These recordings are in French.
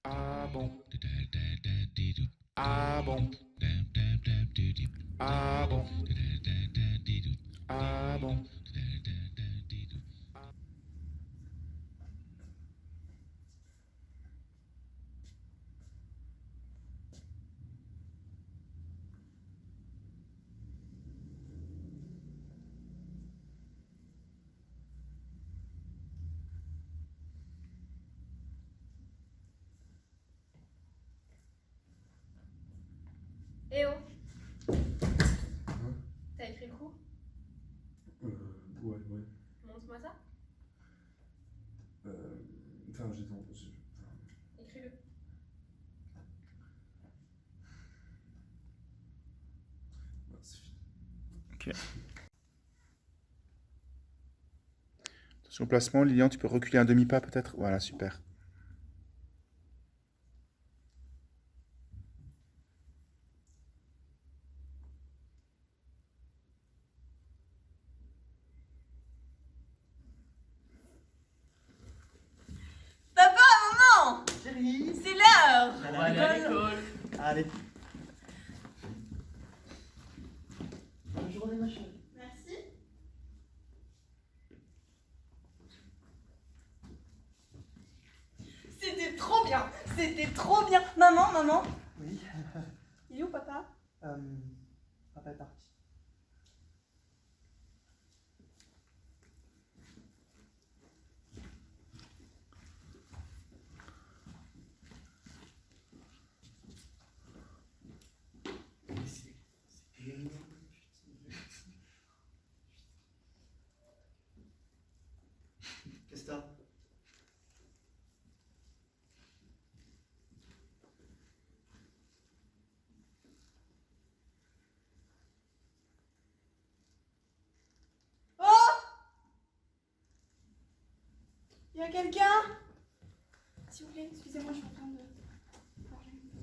Ah bon? Ah bon? Ah bon? Ah bon? Eh oh, Hein? t'as écrit le coup? Ouais. Montre-moi ça. Enfin, j'ai ton. Écris-le. C'est fini. Ok. Attention au placement, Lilian, tu peux reculer un demi-pas peut-être? Voilà, super. Papa, maman! Chérie, C'est l'heure! on va aller à l'école. Allez. Bonne journée, ma chérie. Merci. C'était trop bien! C'était trop bien! Maman? Oui. Il est où, papa? Papa est parti. Qu'est-ce que t'as? Oh! Il y a quelqu'un? S'il vous plaît, excusez-moi, je suis en train de manger un peu.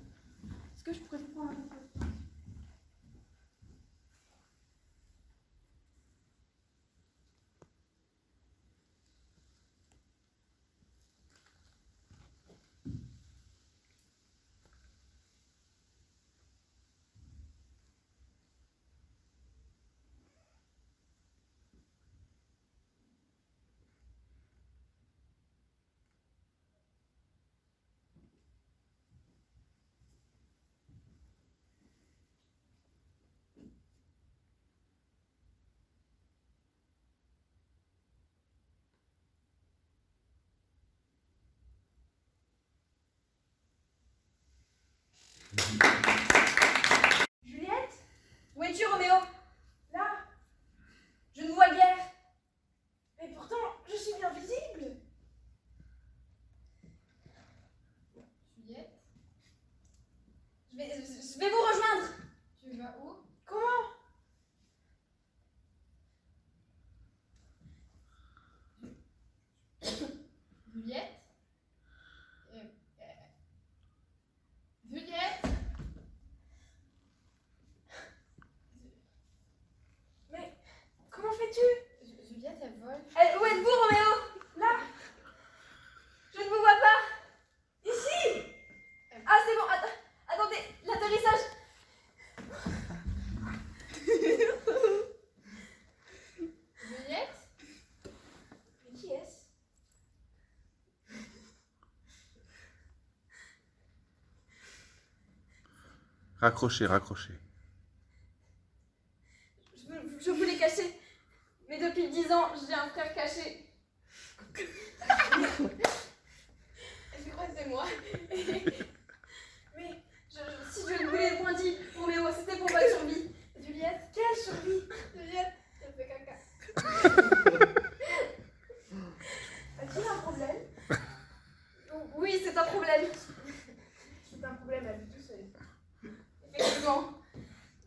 Est-ce que je pourrais vous prendre un peu? Juliette? Où es-tu, Roméo? Là? Je ne vois guère. Mais pourtant, je suis bien visible. Juliette? Je vais vous rejoindre. Tu vas où? Comment? Juliette? Juliette? Mais comment fais-tu? Juliette, elle vole. Où êtes-vous, Roméo? Là? Je ne vous vois pas. Ici? Ah, c'est bon. Attendez, l'atterrissage. Juliette? Mais qui est-ce? Raccrochez. Je voulais cacher. Mais depuis 10 ans, j'ai un frère caché. Je crois que c'est moi. Mais si je ne vous l'ai point dit, Roméo, c'était pour votre survie. Juliette, quelle survie? Juliette, elle fait caca. As-tu un problème? Oui, c'est un problème. C'est un problème à lui tout seul. Effectivement.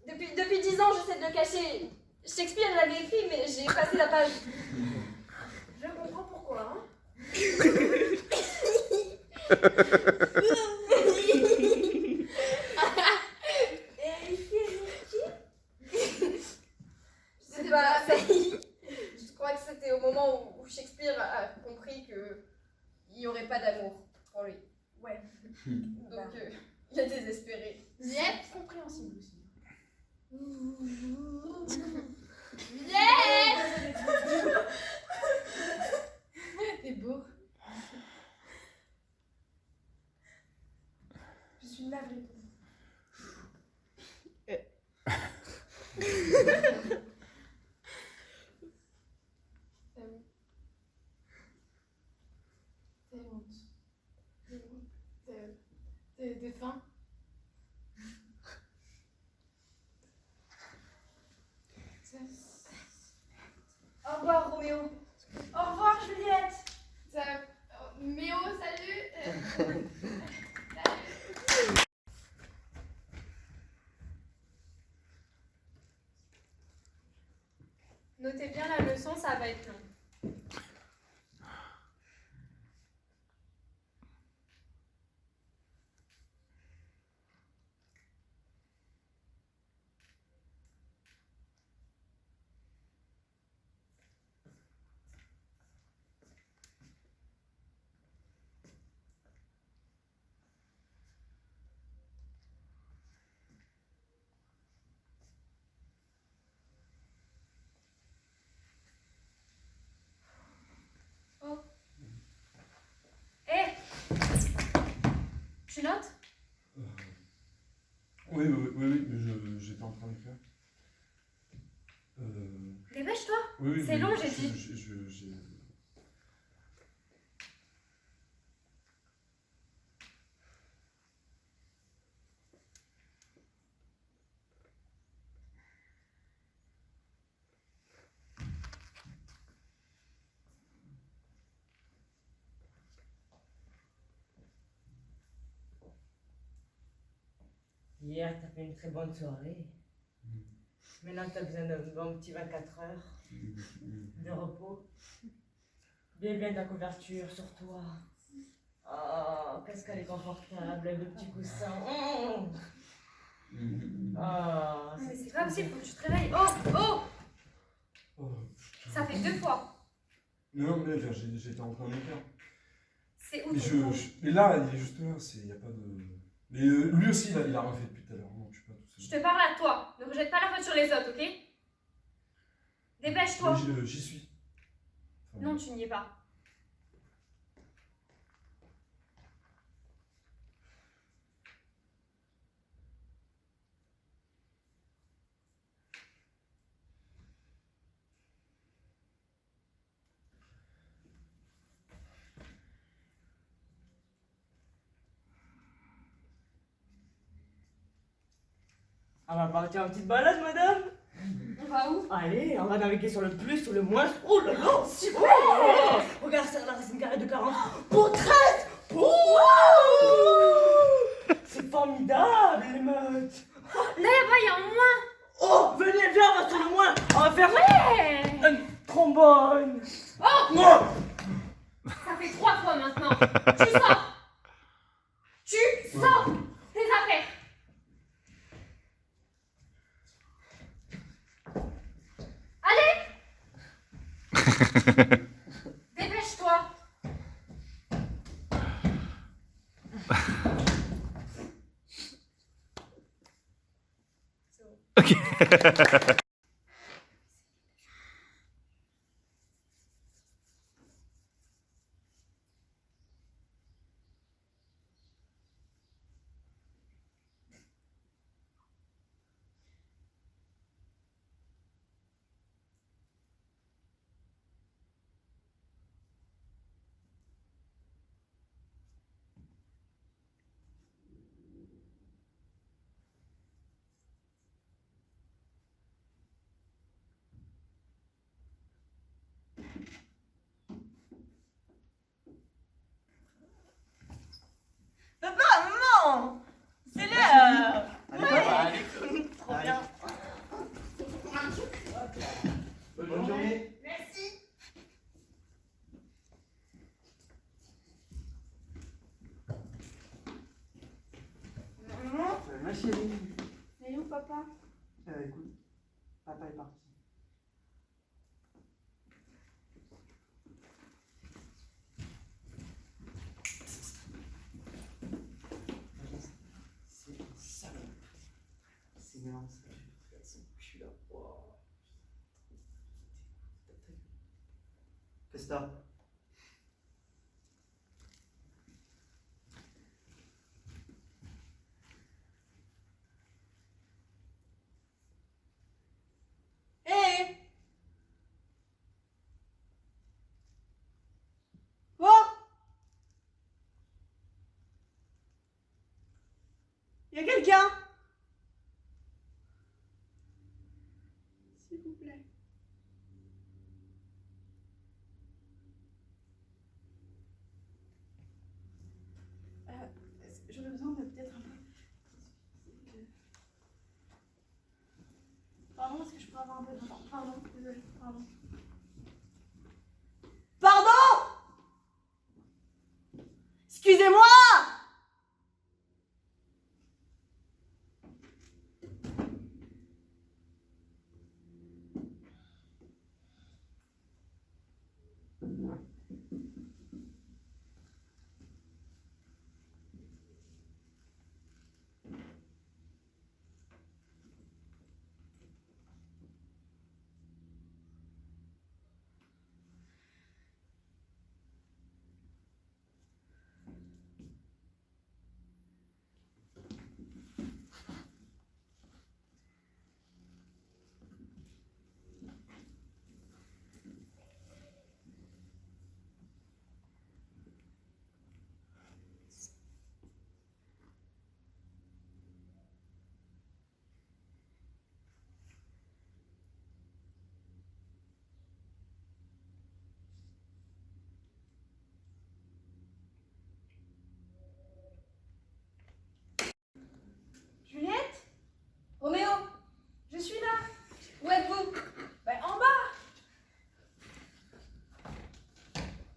Depuis 10 ans, j'essaie de le cacher. Shakespeare l'avait écrit, mais j'ai passé la page. Je comprends pourquoi, hein. Et il fait rire qui? Je sais pas, je crois que c'était au moment où Shakespeare a compris qu'il n'y aurait pas d'amour pour lui. Donc, il est désespéré. Yep. Compréhensible aussi. Yes. T'es beau. Je suis navrée. T'as honte. T'es faim. Au revoir Roméo. Au revoir Juliette. Méo, salut. Notez bien la leçon, ça va être long. Oh. Hé. Tu notes? Oui, mais j'étais en train d'écrire. Dépêche-toi. Oui, C'est mais long, j'ai dit. Hier, t'as fait une très bonne soirée. Maintenant, t'as besoin d'un bon petit 24 heures de repos. Bien ta couverture sur toi. Oh, qu'est-ce qu'elle est confortable, le petit coussin. Oh, Mais c'est pas possible, faut que tu te réveilles. Oh. Ça fait 2 fois. Non, mais j'étais en train d'écrire. C'est où Mais, ton mais là, il est juste là, il n'y a pas de... Mais lui aussi, il a refait depuis tout à l'heure. Non, je suis pas tout seul. Je te parle à toi. Ne rejette pas la faute sur les autres, ok? Dépêche-toi. Mais j'y suis. Enfin, Non, tu n'y es pas. on va partir en petite balade, madame. On va où? Allez, on va naviguer sur le plus, sur le moins. Oh là là, super. Oh, regarde ça, la racine carrée de 40 pour 13. Wow. C'est formidable, les meutes. Là-bas, il y a un moins. Oh, venez, viens, on va sur le moins. On va faire Ouais. un trombone. Oh. Ça fait 3 fois maintenant. Tu sors. Tu sors tes affaires. Allez. Dépêche-toi. Papa, maman, c'est l'heure. Allez, Trop Allez. bien. bonne journée. Merci. Maman, Ma chérie. elle est où papa? Écoute, papa est parti. celui-là. Wow. Presta. Hé! Oh! Y a quelqu'un? S'il vous plaît. J'aurais besoin de peut-être un peu. Pardon, est-ce que je peux avoir un peu de temps? Pardon, désolé, pardon. Pardon! Excusez-moi! Juliette? Roméo? Je suis là. Où êtes-vous? Ben, en bas.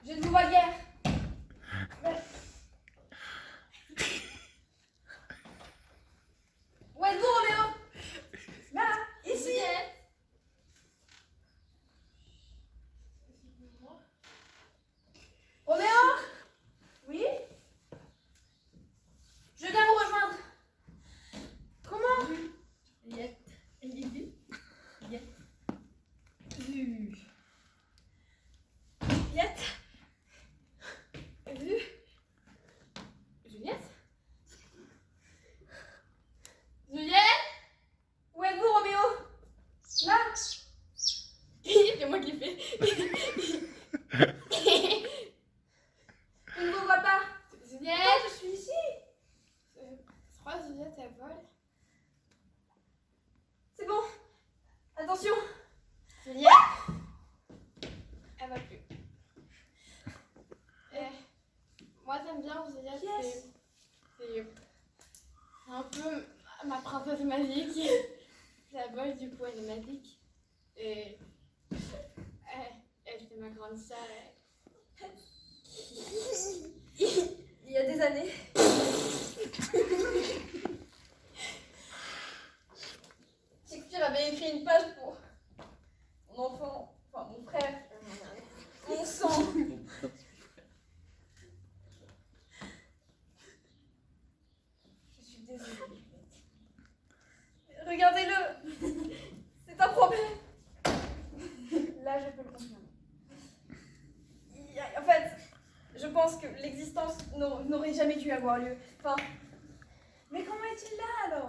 Je ne vous vois guère. Ben, où êtes-vous, Roméo? Là, ici. Roméo? Oui? Je viens vous rejoindre. Comment? Juliette. Juliette. Juliette. Juliette? Juliette? Où êtes-vous, Roméo? Là? C'est moi qui fais. Je ne vous vois pas. Juliette? Pourquoi je suis ici? Je crois que Juliette, elle vole. C'est bon. Attention. Juliette? Elle va plus. Moi, j'aime bien Juliette. Yes. C'est un peu ma princesse magique. La vole, du coup, elle est magique. Et elle, c'est ma grande sœur. Il y a des années. Shakespeare avait écrit une page pour mon enfant, enfin mon frère, mon sang. Je suis désolée. Regardez-le. C'est un problème. Là, je peux le confirmer. En fait, je pense que l'existence n'aurait jamais dû avoir lieu. Enfin, mais comment est-il là alors?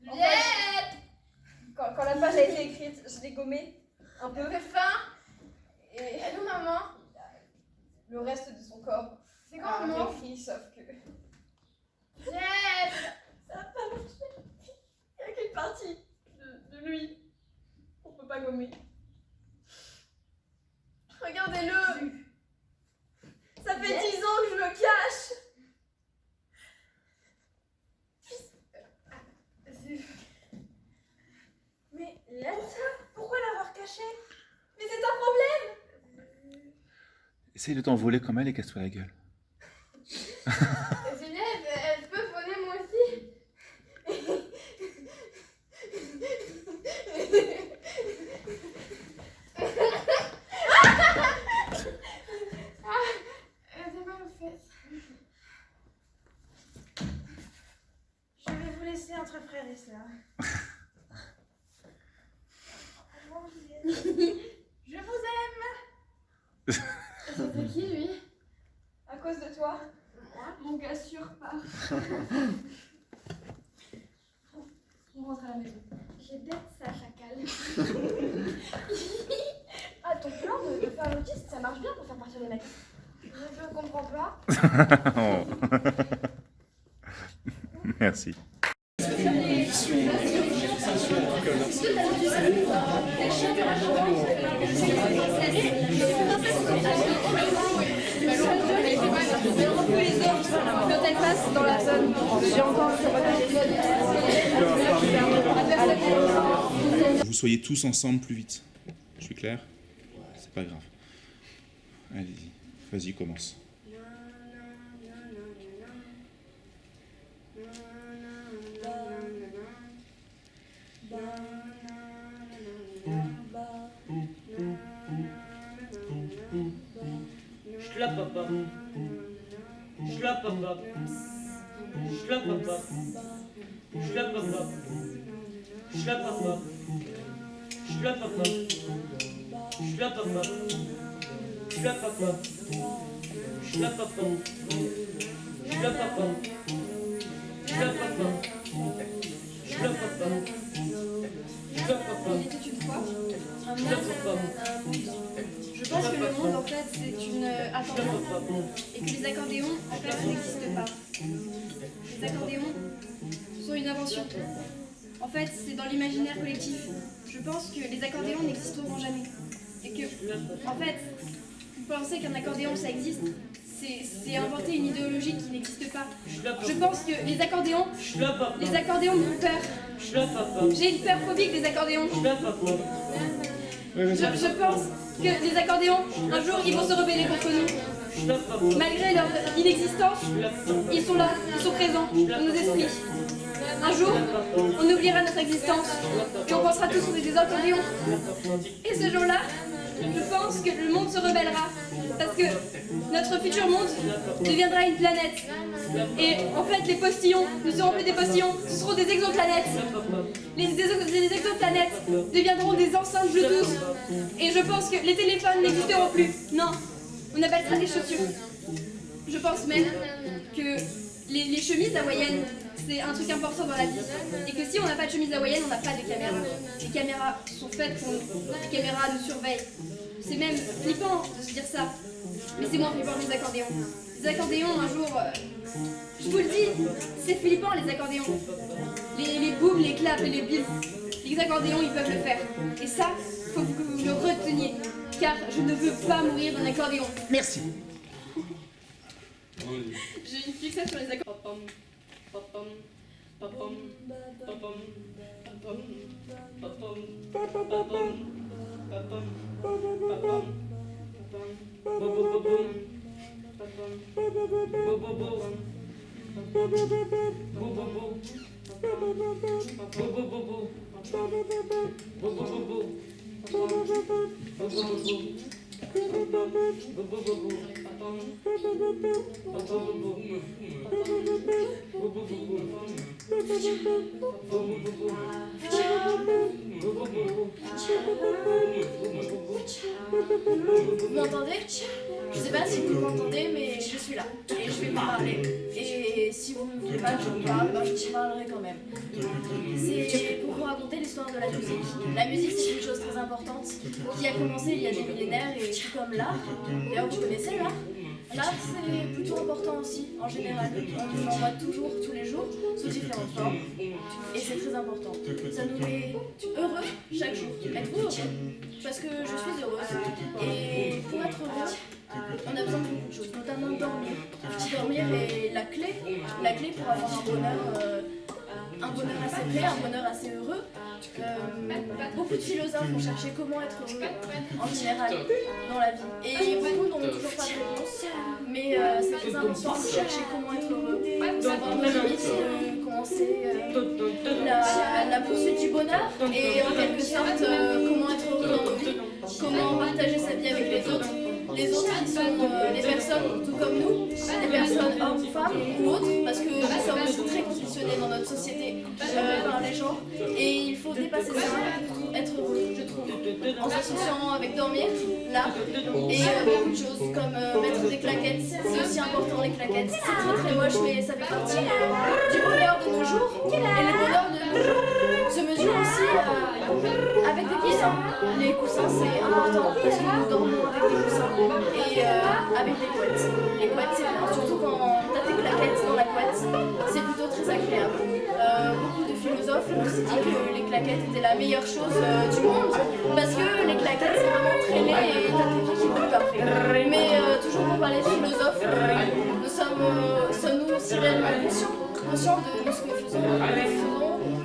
En fait, quand la page a été écrite, je l'ai gommée un peu. fait faim. Et Elle est où, maman? le reste de son corps C'est quoi, a maman? écrit, sauf que Juliette! ça n'a pas marché. Il n'y a qu'une partie de lui qu'on ne peut pas gommer. Regardez-le. Ça fait 10 ans que je le cache. Mais pourquoi l'avoir caché? Mais c'est un problème. Essaye de t'envoler comme elle et casse-toi la gueule. Juliette, elle peut voler moi aussi? Elle a mal aux fesses. Je vais vous laisser entre frères et sœurs. Je vous aime. C'était qui lui? À cause de toi. Mon gars surpart. On rentre à la maison. J'ai d'être sa chacal. Ah, ton plan de faire l'autiste, ça marche bien pour faire partir les mecs. Je comprends pas. Oh. Merci. Quand elle passe dans la zone, j'ai encore Vous soyez tous ensemble plus vite. Je suis clair? C'est pas grave. Allez-y. Vas-y, commence. Schlapapa. Schlapapa. Schlapapa. Schlapapa. Schlapapa. Schlapapa. Schlapapa. Schlapapa. Schlapapa. Schlapapa. Schlapapa. Schlapapa. Schlapapa. Il était une fois un monde. Schlapapa. Je pense que le monde, en fait, c'est une accordéon. Et que les accordéons, en fait, n'existent pas. Les accordéons sont une invention. En fait, c'est dans l'imaginaire collectif. Je pense que les accordéons n'existeront jamais. Et que, en fait, penser qu'un accordéon, ça existe, c'est inventer une idéologie qui n'existe pas. Je pense que les accordéons me font peur. J'ai une peur phobique des accordéons. Je pense que les accordéons, un jour, ils vont se rebeller contre nous. Malgré leur inexistence, ils sont là, ils sont présents dans nos esprits. Un jour, on oubliera notre existence et on pensera tous qu'on est des accordéons. Et ce jour-là, je pense que le monde se rebellera parce que notre futur monde deviendra une planète. Et en fait, les postillons ne seront plus des postillons, ce seront des exoplanètes. Les exoplanètes deviendront des enceintes Bluetooth. Et je pense que les téléphones n'existeront plus. Non, on appelle ça des chaussures. Je pense même que les chemises hawaïennes, c'est un truc important dans la vie. Et que si on n'a pas de chemise hawaïenne, on n'a pas de caméras. Les caméras sont faites pour nous. Les caméras nous surveillent. C'est même flippant de se dire ça. Mais c'est moins flippant que les accordéons. Les accordéons, un jour, je vous le dis, c'est flippant les accordéons. Les booms, les claps et les billes. Les accordéons, ils peuvent le faire. Et ça, faut que vous le reteniez. Car je ne veux pas mourir d'un accordéon. Merci. J'ai une fixette sur les accordéons. Vous m'entendez? Je sais pas si vous m'entendez, mais je suis là. Et je vais vous parler. Et si vous ne voulez pas que je vous parle, ben je vous parlerai quand même. C'est pour vous raconter l'histoire de la musique. La musique, c'est une chose très importante qui a commencé il y a des millénaires, et tout comme l'art. D'ailleurs, vous connaissez l'art? L'art, c'est plutôt important aussi, en général. On en voit toujours, tous les jours, sous différentes formes. Et c'est très important. Ça nous met heureux chaque jour. Êtes-vous heureux? Parce que je suis heureuse. Et pour être heureux, on a besoin de beaucoup de choses, notamment de dormir. Dormir est la clé pour avoir un bonheur assez plein, un bonheur assez heureux. Beaucoup de philosophes ont cherché comment être heureux en général dans la vie. Et beaucoup n'ont toujours pas de réponse. Mais c'est très important de chercher comment être heureux, d'avoir nos limites, de commencer la poursuite du bonheur et en quelque sorte comment être heureux dans nos vies, comment partager sa vie avec les autres. Les autres qui sont les personnes tout comme nous, des personnes hommes, femmes ou autres, parce que nous sommes très conditionnés dans notre société par les gens et il faut dépasser ça pour être heureux, je trouve. en s'associant avec dormir, là, et beaucoup de choses comme mettre des claquettes, c'est aussi important les claquettes, c'est très très moche mais ça fait partie du bonheur de nos jours, et le bonheur de nos jours se mesure aussi avec des coussins. Les coussins c'est important parce que nous dormons avec des coussins et avec des couettes. Les couettes c'est bien, surtout quand t'as tes claquettes dans la couette, c'est plutôt très agréable. Beaucoup de philosophes ont aussi dit que les claquettes étaient la meilleure chose du monde parce que les claquettes c'est vraiment traîné et t'as tes pieds qui bougent après. Mais toujours pour parler de philosophes, sommes-nous aussi réellement conscients de ce que nous faisons,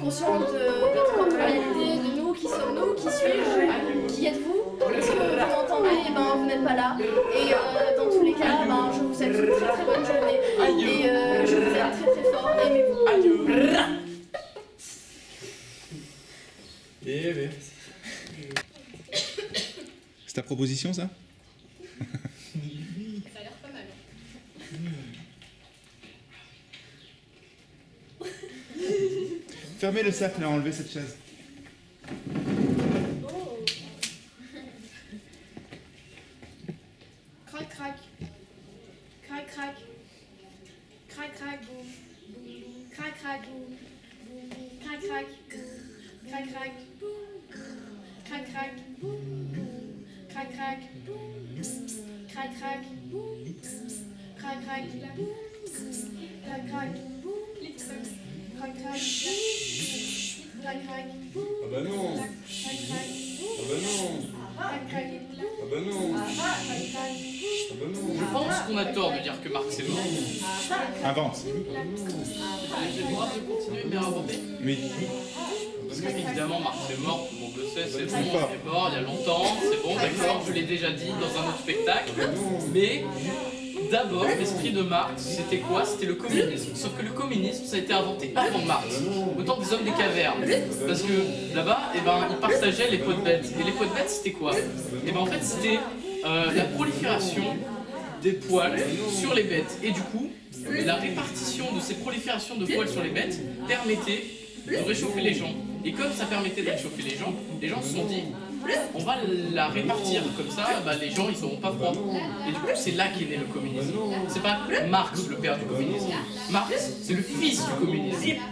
conscients de notre corporalité, de nous, qui sommes-nous, qui suis-je, qui êtes-vous? Est-ce que vous m'entendez? Eh ben, vous n'êtes pas là. Et dans tous les cas, ben, je vous souhaite une très très bonne journée. Et je vous aime très très fort. Aimez-vous. Eh bien. C'est ta proposition, ça? Ça a l'air pas mal. Fermez le cercle et enlevez cette chaise. Crac crac. Crac crac. Crac crac boum. Crac crac boum. Crac crac. Crac crac. Crac crac. Crac crac. Crac crac. Crac crac. Crac crac. Crac crac. Crac crac. Ah bah non. Crac crac. Ah bah non. Crac crac. Ah bah non. Ah bah non. Je pense qu'on a tort de dire que Marx est mort. Invente. J'ai le droit de continuer, mais à inventer. Oui. Parce que évidemment, Marx est mort, tout le monde le sait, c'est bon, D'accord. il est mort il y a longtemps, c'est bon, d'accord, je l'ai déjà dit dans un autre spectacle. Mais d'abord, l'esprit de Marx, c'était quoi? C'était le communisme. Sauf que le communisme, ça a été inventé avant Marx, au temps des hommes des cavernes. Parce que là-bas, eh ben, ils partageaient les pots de bêtes. Et les pots de bêtes, c'était quoi? Eh ben, en fait, c'était la prolifération des poils sur les bêtes. Et du coup, la répartition de ces proliférations de poils sur les bêtes permettait de réchauffer les gens. Et comme ça permettait de réchauffer les gens se sont dit, on va la répartir comme ça, bah, les gens ils n'auront pas froid. Et du coup c'est là qu'est né le communisme. C'est pas Marx le père du communisme. Marx c'est le fils du communisme.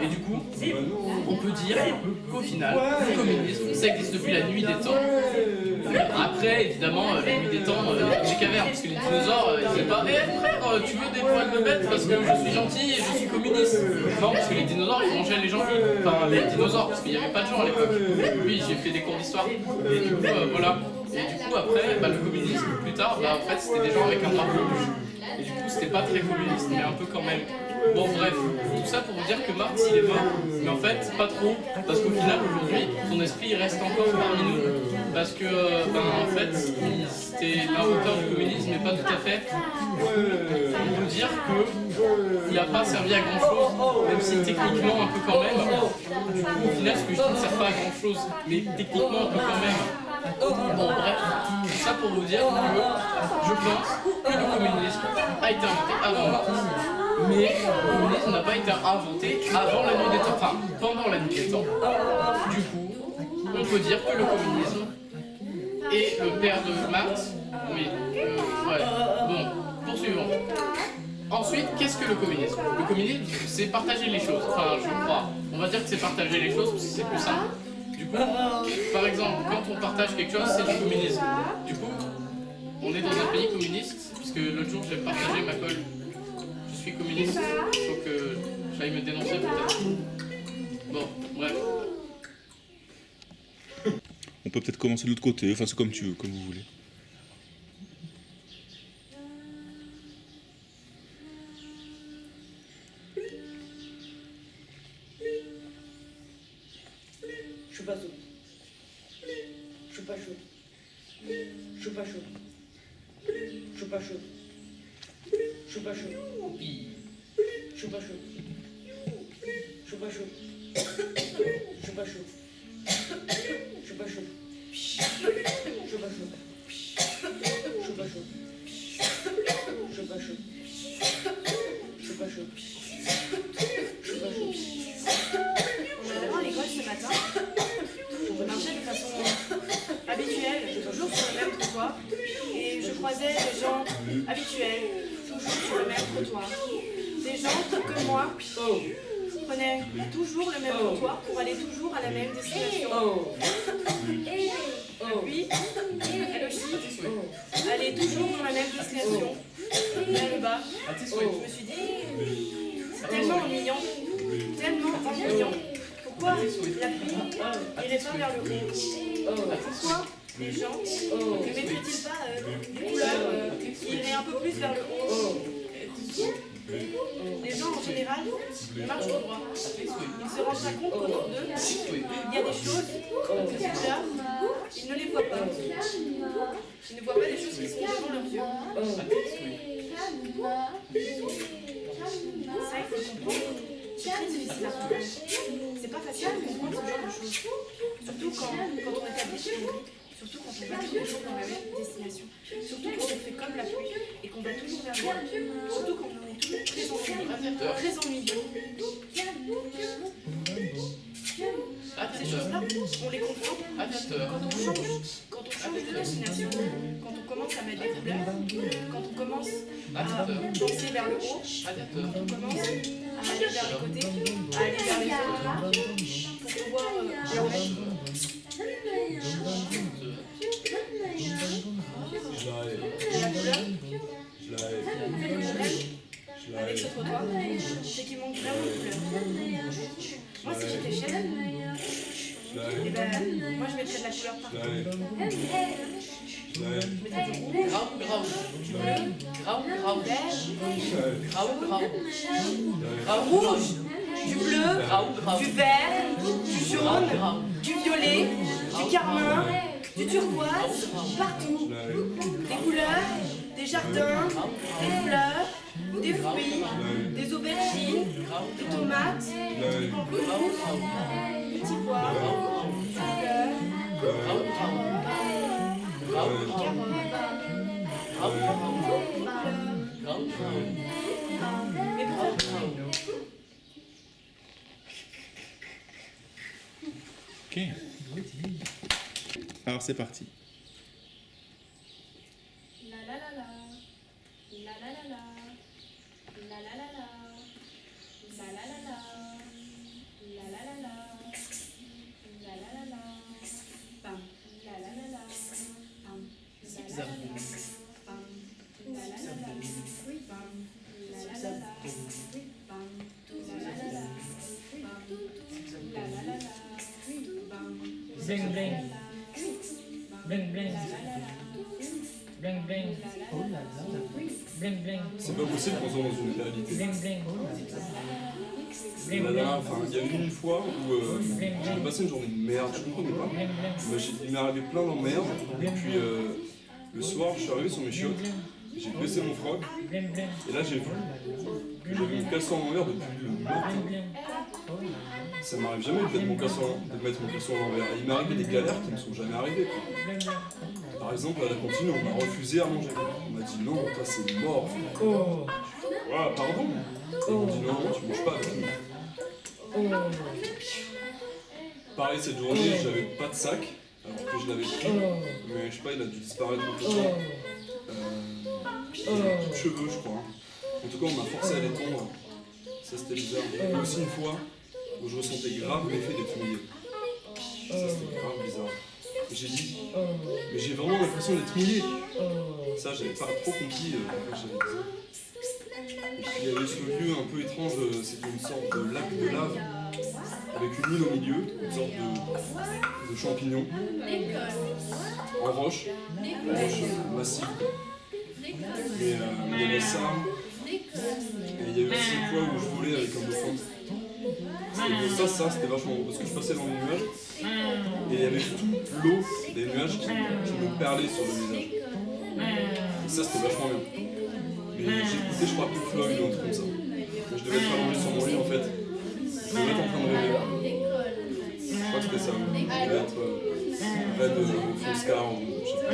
Et du coup, on peut dire qu'au final, le communisme ça existe depuis la nuit des temps. Après évidemment la nuit des temps, les cavernes, parce que les dinosaures ils disaient pas frère tu veux des poils de bête parce que je suis gentil et je suis communiste. Non parce que les dinosaures ils mangeaient les gens vifs. Enfin les dinosaures parce qu'il n'y avait pas de gens à l'époque. Oui j'ai fait des cours d'histoire. Et du coup voilà. Et du coup après bah, le communisme plus tard bah, en fait c'était des gens avec un drapeau rouge. Et du coup c'était pas très communiste mais un peu quand même. Bon bref, tout ça pour vous dire que Marx il est mort, mais en fait pas trop, parce qu'au final aujourd'hui son esprit reste encore parmi nous, parce que en fait c'était l'inventeur du communisme mais pas tout à fait. On peut dire qu'il n'a pas servi à grand chose, même si techniquement un peu quand même. Du coup au final ce que je dis ne sert pas à grand chose, mais techniquement un peu quand même. Bon bref, tout ça pour vous dire que je pense que le communisme a été inventé avant Marx. Mais le communisme n'a pas été inventé avant la nuit des temps, enfin pendant la nuit des temps. Du coup, on peut dire que le communisme est le père de Marx. Oui, ouais. Bon, poursuivons. Ensuite, qu'est-ce que le communisme? Le communisme, c'est partager les choses. Enfin, je crois. On va dire que c'est partager les choses parce que c'est plus simple. Du coup, par exemple, quand on partage quelque chose, c'est du communisme. Du coup, on est dans un pays communiste, puisque l'autre jour j'ai partagé ma colle. Je suis communiste, il faut que j'aille me dénoncer peut-être. Bon, bref. On peut peut-être commencer de l'autre côté, enfin c'est comme tu veux, comme vous voulez. Je suis pas chaud. Je suis pas chaud. Je suis pas chaud. Je suis pas chaud. Je suis pas chaud. Je suis pas chaud. Je suis pas chaud. Je suis pas chaud. Je suis pas chaud. Je suis pas chaud. Je suis pas chaud. Je suis pas chaud. Je suis pas chaud. Je suis pas chaud. Je suis vraiment à l'école ce matin. Je marchais de façon croisais des gens habituels, toujours sur le même trottoir. Des gens qui, comme moi, prenaient toujours le même trottoir pour aller toujours à la même destination. Puis, elle aussi, allait toujours dans la même destination, vers le bas. Je me suis dit, c'est tellement ennuyant, tellement ennuyant. Pourquoi la pluie n'irait pas vers le haut? Pourquoi les gens ne mettraient-ils pas des couleurs qui iraient un peu plus vers le haut? Les gens en général marchent au droit. Ils se rendent pas compte qu'autour d'eux, il y a des choses, des couleurs, ils ne les voient pas. Ils ne voient pas les choses qui sont devant leurs yeux. Ça, il faut le comprendre. C'est très difficile à comprendre. C'est pas facile de comprendre ce genre de choses. Surtout quand on établit chez nous. Surtout quand on va toujours dans la même destination. Surtout quand on fait comme la pluie et qu'on va toujours vers loin. Surtout quand on est toujours très ennuyeux. Très ennuyeux. Ces choses-là, on les comprend quand on change de destination, quand on commence à mettre des couleurs, quand on commence à penser vers le haut, quand on commence à aller vers les côtés, à aller vers les autres, pour pouvoir leur mettre. La couleur, le problème avec ce trottoir, c'est qu'il manque vraiment de couleur. Moi, si j'étais chef, eh ben, moi je mettrais de la couleur partout. Je mettrais du rouge, du bleu, du vert, du jaune, du violet, du carmin, du turquoise, partout. Des couleurs, des jardins, des fleurs, des fruits, des aubergines, des tomates, des pamplemousses, des petits pois, du fleur, des carottes, mais pourquoi? Ok. Alors c'est parti. La la la la, la la la la, la la la la, la la la la, la la la la, la la la la, pam, la la la la, pam, la la la la, pam, la la la la, pam, la la la la, pam, la la la la, pam, la la la la, pam, Bling bling. Bling bling. Bling bling. Bling bling. C'est pas possible qu'on soit dans une réalité. Bling bling. La dernière, enfin, il y a eu une fois où j'ai passé une journée de merde, je comprenais pas. Il m'est arrivé plein d'emmerdes, et puis le soir, je suis arrivé sur mes chiottes, j'ai baissé mon froc, et là j'ai vu que j'avais mon casson en l'envers depuis le matin. Ça m'arrive jamais de mettre mon casson à l'envers. Et il m'est arrivé des galères qui ne sont jamais arrivées, quoi. Par exemple, à la cantine, on m'a refusé à manger. On m'a dit non, toi c'est mort. Voilà, pardon. Et ils m'ont dit non, tu manges pas avec nous. Pareil, cette journée, j'avais pas de sac, alors que je l'avais pris. Mais je sais pas, il a dû disparaître entre temps. J'avais plus de cheveux, je crois. En tout cas, on m'a forcé à les tondre. Ça, c'était bizarre. Il y a aussi une fois où je ressentais grave l'effet d'être mouillé. Ça, c'était grave bizarre. J'ai dit, mais j'ai vraiment l'impression d'être mouillé. Ça, j'avais pas trop compris pourquoi j'avais dit ça. Et puis il y avait ce lieu un peu étrange, c'était une sorte de lac de lave avec une île au milieu, une sorte de champignon en roche massive. Et il y avait ça, et il y avait aussi une fois où je volais avec un dauphin. Ça c'était vachement bon parce que je passais dans les nuages et il y avait toute l'eau des nuages qui me perlait sur le visage. Et ça c'était vachement bien. Mais j'ai écouté, je crois, Pink Floyd ou un truc comme ça. Je devais être allongé sur mon lit en fait. Je devais être en train de rêver. Je crois que c'était ça. Je devais être Red Foscar ou je sais pas.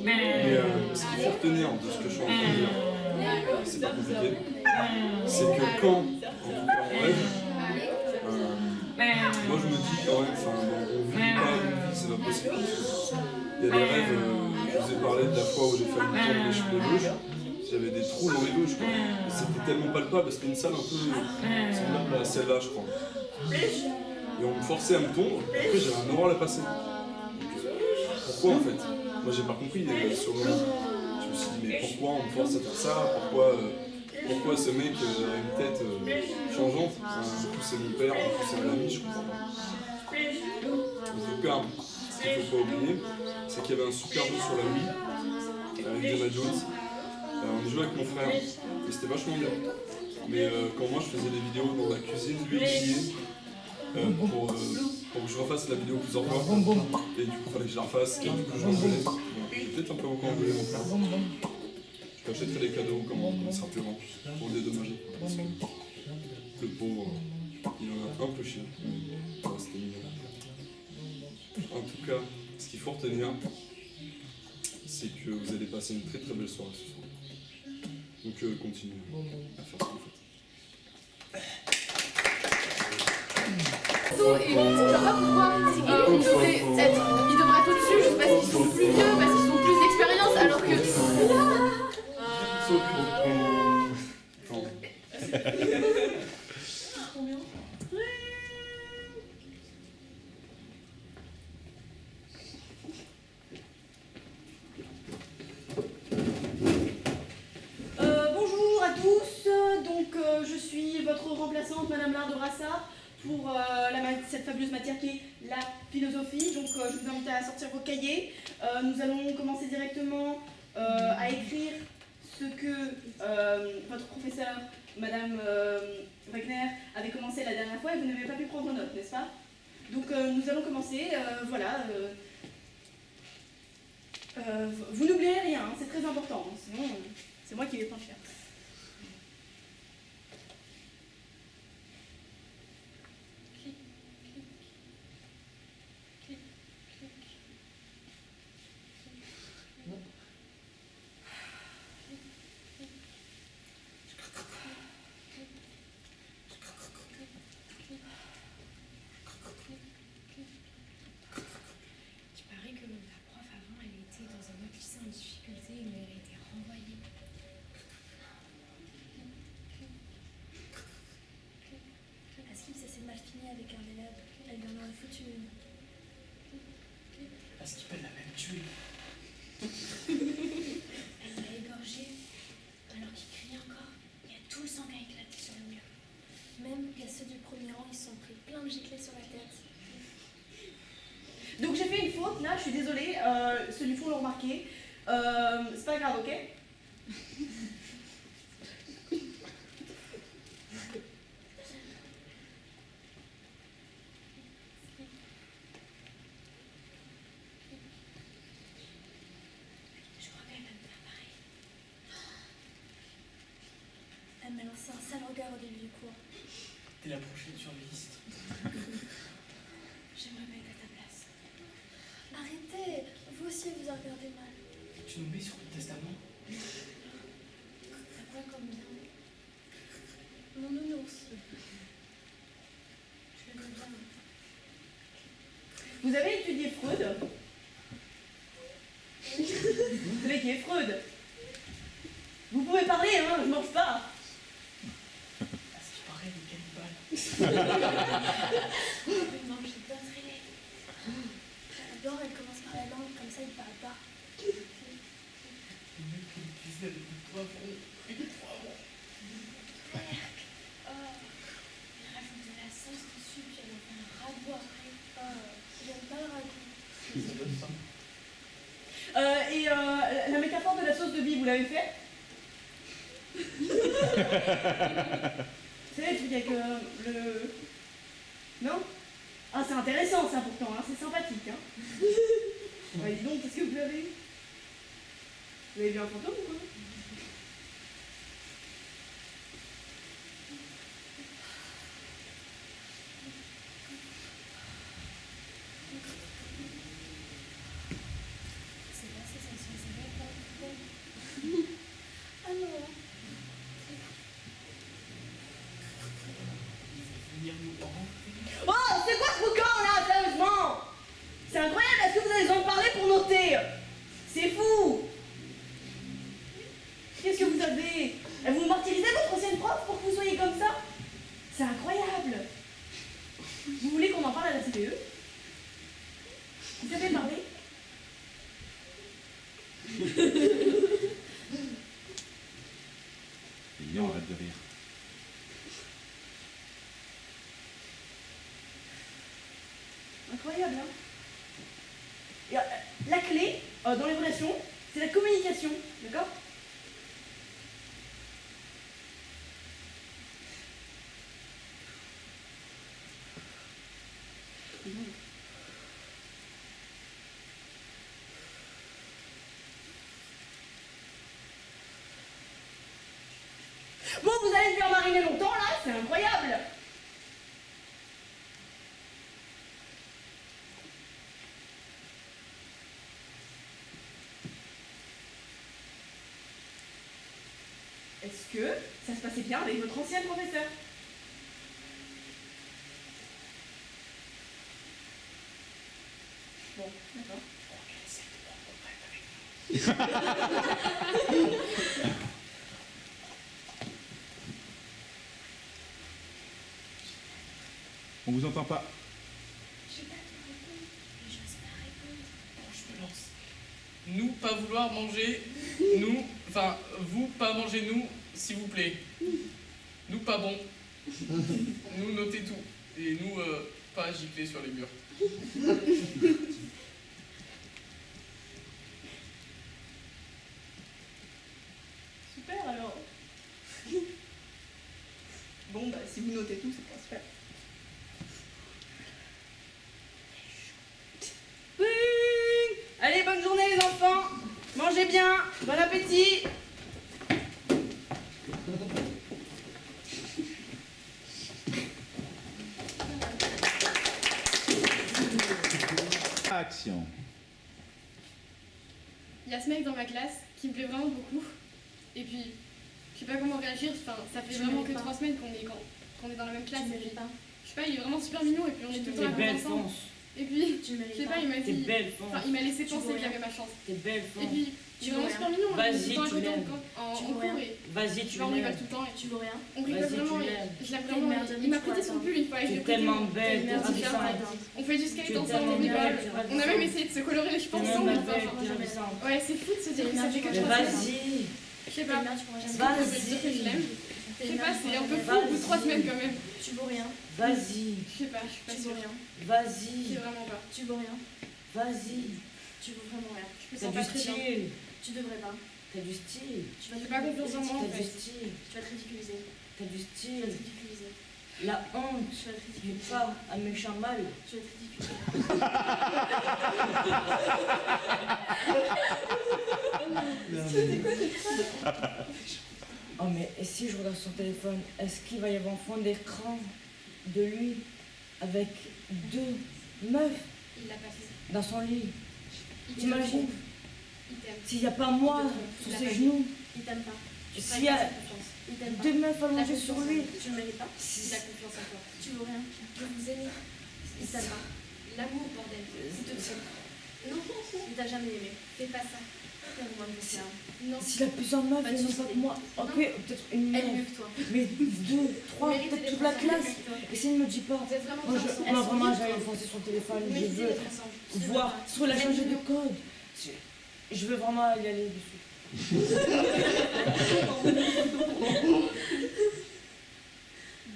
Mais ce qu'il faut retenir de ce que je suis en train de dire, c'est pas compliqué, c'est que quand, en tout cas en rêve, moi je me dis quand même, enfin, on ne vit pas une vie, c'est pas possible. Il y a des rêves, je vous vous ai parlé de la fois où j'ai failli me tendre les cheveux gauche. J'avais des trous dans les gauches, quoi. Et c'était tellement palpable, c'était une salle un peu semblable à celle-là, je crois. Et on me forçait à me tondre, après j'avais un oral à passer. Donc, pourquoi en fait? Moi j'ai pas compris sur le moment. Je me suis dit, mais pourquoi on me force à faire ça? Pourquoi ce mec a une tête changeante? Enfin, du coup c'est mon père, du coup c'est mon ami, je comprends pas. En tout cas, ce qu'il faut pas oublier, c'est qu'il y avait un super jeu sur la Wii avec Indiana Jones. On y jouait avec mon frère et c'était vachement bien. Mais quand moi je faisais des vidéos dans la cuisine, lui il criait pour que je refasse la vidéo plusieurs fois. Et du coup il fallait que je la refasse et du coup je l'engueulais. Bon, j'ai peut-être un peu encore engueulé mon frère. Je t'achèterai des cadeaux quand il sera plus grand pour le dédommager. Parce que le pauvre, il en a un peu chiant. Ouais, c'était mignon. En tout cas, ce qu'il faut retenir, c'est que vous allez passer une très très belle soirée ce soir. Donc continuez à faire ce que vous faites. Et je sais pas pourquoi ils devraient être au-dessus, juste parce qu'ils sont plus vieux, parce qu'ils ont plus d'expérience, alors que... Bonjour à tous, donc je suis votre remplaçante, Madame Lar de Rassa, pour cette fabuleuse matière qui est la philosophie. Donc je vous invite à sortir vos cahiers. Nous allons commencer directement à écrire ce que votre professeur, Madame Wagner, avait commencé la dernière fois et vous n'avez pas pu prendre note, n'est-ce pas? Donc nous allons commencer, voilà. Vous n'oubliez rien, hein, c'est très important, hein, sinon c'est moi qui vais prendre cher. Avec un élève, elle lui en aurait foutu une. Parce qu'il peut la même tuer. Elle l'a égorgé, alors qu'il criait encore. Il y a tout le sang qui a éclaté sur le mur. Même il y a ceux du premier rang, ils se sont pris plein de giclées sur la tête. Donc j'ai fait une faute, là, je suis désolée, ceux du fond l'ont remarqué. C'est pas grave, ok? Elle m'a lancé un sale regard au début du cours. T'es la prochaine surveilliste. J'aimerais bien être à ta place. Arrêtez, vous aussi vous en regardez mal. Tu nous mets sur le testament? T'as quoi comme bien? Mon nounours. Je l'aime bien. Vous avez étudié Freud? Vous savez qui est Freud? Vous pouvez parler, hein, je mange pas. Parce qu'il paraît des cannibales. Il mange des poitrines. J'adore, elle commence par la langue, comme ça il parle pas. Le mec qui cuisine avec du poivron. Et du poivron. Oh, elle rajoute de la sauce dessus, puis elle en fait un ragoût après. Oh, j'aime pas le ragoût. Ça donne faim. Et la métaphore de la sauce de bille, vous l'avez fait? C'est le truc avec le... Non? Ah, c'est intéressant ça pourtant, hein, c'est sympathique. Hein. Ouais, dis donc, qu'est-ce que vous avez eu? Vous avez vu un fantôme ou quoi? C'est pas ça, ça se faisait pas. Ah non. Venir nous rendre. Oh, c'est quoi ce boucan là, sérieusement? C'est incroyable, est-ce que vous avez besoin de parler pour noter? C'est fou! Qu'est-ce que vous avez? Vous martyrisez votre ancienne prof pour que vous soyez comme ça? C'est incroyable. Vous voulez qu'on en parle à la CPE? Vous savez parler? Viens, arrête de rire. Incroyable, hein? Et, la clé dans les relations, c'est la communication, d'accord? Bon, vous allez me faire mariner longtemps là, c'est incroyable! Est-ce que ça se passait bien avec votre ancien professeur? Bon, d'accord. On vous entend pas. Je vais pas te répondre, mais j'ose pas répondre. Bon, je me lance. Nous, pas vouloir manger, nous, enfin, vous, pas manger nous, s'il vous plaît. Nous, pas bon. Nous, notez tout. Et nous, pas gicler sur les murs. Super alors. Bon, bah si vous notez tout, c'est pas super. Allez, bonne journée les enfants. Mangez bien. Bon appétit. Action. Il y a ce mec dans ma classe qui me plaît vraiment beaucoup. Et puis, je sais pas comment réagir. Enfin, ça fait Tu vraiment mérites que pas. 3 semaines qu'on est dans la même classe. Tu Et puis, mérites pas. je sais pas, il est vraiment super mignon. Et puis, on est tout le temps T'es là belle, ensemble. fonce. Et puis, Tu je mérites sais pas. pas, il m'a T'es dit. belle, Enfin, fonce. il m'a laissé Tu penser vaux qu'il rien. avait ma chance. T'es belle, Et fonce. puis, il Tu est vraiment vaux super rien. mignon. On est Vas-y, tout le temps à tu côté l'aimes. en Tu cours. vaux rien. Et Vas-y, tu tu vois, on rigole l'aimes. tout le temps. Et Tu vaux rien. on rigole Vas-y, tu vraiment. l'aimes. Je l'aime T'es une vraiment. merde, Il m'a tu prêté vois, son attends. pull une fois. Et je T'es l'ai prêté. tellement belle, T'es t'es une merde, super ravissante. On fait du skate Tu es ensemble, tellement on rigole. belle, On a même essayé de se colorer les cheveux T'es ensemble. tellement Enfin, belle, t'es ravissante. ouais, c'est fou de se dire que ça fait que Mais 3 semaines. vas-y, Je sais T'es pas. une merde, tu pourras jamais. Je peux dire que je l'aime. Je sais pas, c'est un peu fou au bout de 3 semaines quand même. Tu vaux rien. vas-y, Je sais pas, je suis pas Tu vaux sûre. rien. Je sais vas-y, vraiment pas. Tu vaux rien. vas-y. Tu vaux vraiment rien. Je me T'as sens du pas très bien. style, Tu devrais pas. t'as du style, Tu vas J'ai te pas confiance en moi en t'as du fait. style, Tu vas te ridiculiser. t'as du Tu vas te style. ridiculiser. La honte Tu vas te n'est ridiculiser. pas un méchant mal. Tu vas te ridiculiser. Oh mais et si je regarde son téléphone, est-ce qu'il va y avoir un fond d'écran de lui avec 2 meufs Il l'a pas fait. dans son lit? Il T'imagines? Il t'aime. S'il n'y a pas moi sur ses genoux, Il t'aime pas. s'il y a Il t'aime pas. 2 meufs La allongées confiance sur en lui, lui. Tu le mérites pas. Il a confiance en toi. Tu vaux rien. Je vous aime. Il t'aime pas. L'amour, bordel. Il te tient. Non, Il t'a jamais aimé. fais pas ça. Fais-moi le message. Non. s'il a plusieurs meufs, Pas il de n'y a pas soucis. que moi. Ok, peut-être une Elle est meuf, mieux que toi. mais 2, 3, Méritez peut-être d'être toute la ensemble. classe. Et s'il ne me dit pas, Vous êtes vraiment moi, bien ensemble. moi vraiment j'allais enfoncer son téléphone, Vous je méritez veux d'être ensemble. voir, soit il a changé de code. Je veux vraiment y aller dessus.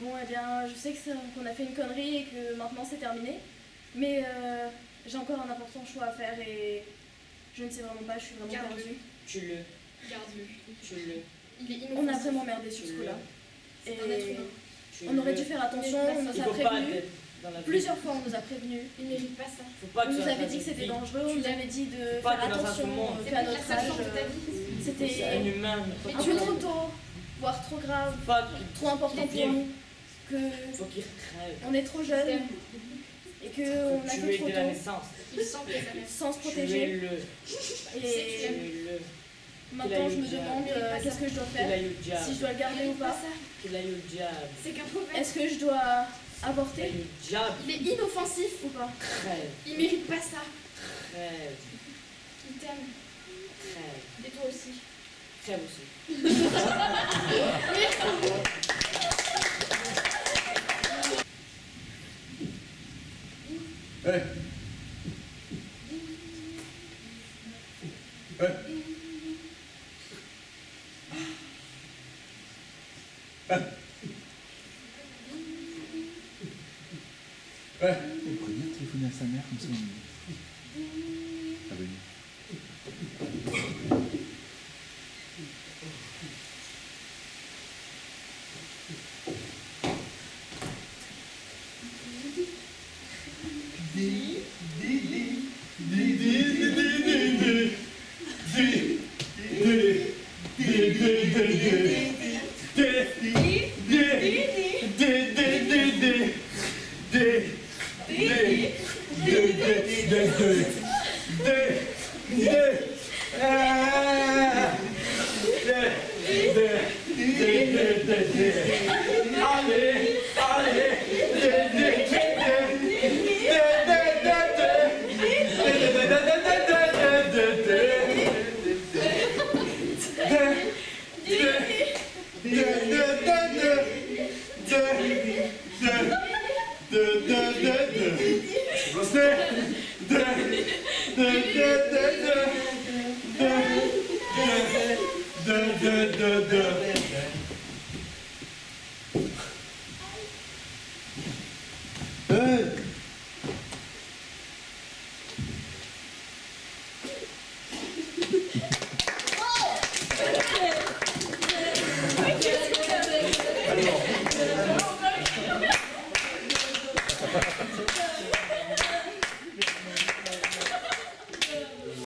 Bon, eh bien, je sais qu'on a fait une connerie et que maintenant c'est terminé. Mais j'ai encore un important choix à faire et je ne sais vraiment pas, je suis vraiment Garde-le. perdue. Tu le, Garde-le. tu le, Il est On a inoffensif. vraiment merdé sur ce coup-là. C'est un être humain. tu On aurait le. dû faire attention, on nous Il a faut pas prévenus. être dans la vie. Plusieurs fois, on nous a prévenus. Il mérite pas ça. Faut pas On nous tu avait dit que c'était dangereux, on nous avait dit de Pas faire que dans un attention, monde. C'est qu'à peut-être la notre seule âge, chance de ta vie. C'est un c'était humain. Mais un peu trop tôt, voire trop grave, Pas trop important pour nous, que faut qu'il crève. on est trop jeunes et qu'on a Tu fait es trop dès la tôt, naissance. Il sent que ça reste. sans se Tu es protéger. le, Et le. maintenant, je me demande qu'est-ce que je dois Qu'il faire, aille au diable. si je dois le garder ou Mérite pas pas. ça. Qu'il aille au diable. C'est qu'un pauvre. Est-ce que je dois Qu'il avorter aille au diable. Il est inoffensif. ou pas? Crève, Il mérite pas ça. crève, Il t'aime. crève. Et toi aussi. Crève aussi. On pourrait bien téléphoner à sa mère comme ça. Ah bah Alors,